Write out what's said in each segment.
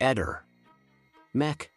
Eder. Mech.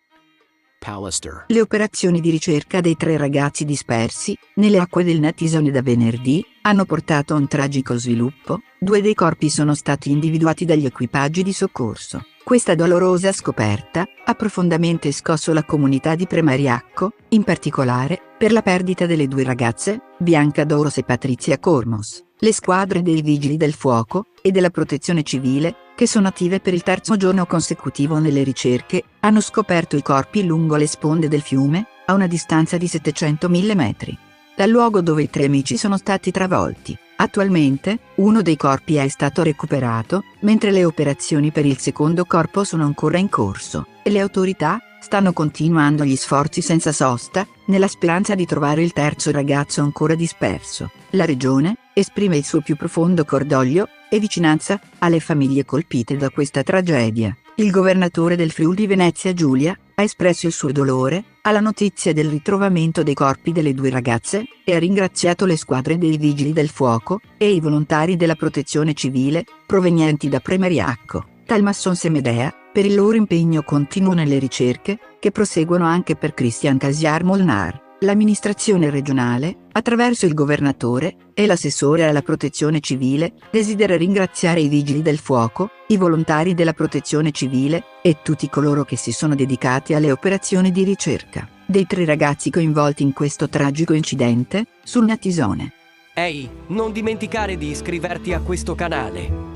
Pallister. Le operazioni di ricerca dei 3 ragazzi dispersi, nelle acque del Natisone da venerdì, hanno portato a un tragico sviluppo. 2 dei corpi sono stati individuati dagli equipaggi di soccorso. Questa dolorosa scoperta ha profondamente scosso la comunità di Premariacco, in particolare, per la perdita delle 2 ragazze, Bianca Douros e Patrizia Cormos. Le squadre dei Vigili del Fuoco e della Protezione Civile, che sono attive per il 3° giorno consecutivo nelle ricerche, hanno scoperto i corpi lungo le sponde del fiume, a una distanza di 700.000 metri dal luogo dove i 3 amici sono stati travolti. Attualmente, uno dei corpi è stato recuperato, mentre le operazioni per il secondo corpo sono ancora in corso, e le autorità stanno continuando gli sforzi senza sosta, nella speranza di trovare il 3° ragazzo ancora disperso. La regione esprime il suo più profondo cordoglio e vicinanza alle famiglie colpite da questa tragedia. Il governatore del Friuli Venezia Giulia ha espresso il suo dolore alla notizia del ritrovamento dei corpi delle 2 ragazze e ha ringraziato le squadre dei Vigili del Fuoco e i volontari della Protezione Civile provenienti da Premariacco, Talmasson e Medea per il loro impegno continuo nelle ricerche, che proseguono anche per Cristian Casiar Molnar. L'amministrazione regionale, attraverso il governatore e l'assessore alla protezione civile, desidera ringraziare i Vigili del Fuoco, i volontari della protezione civile e tutti coloro che si sono dedicati alle operazioni di ricerca dei 3 ragazzi coinvolti in questo tragico incidente sul Natisone. Ehi, non dimenticare di iscriverti a questo canale.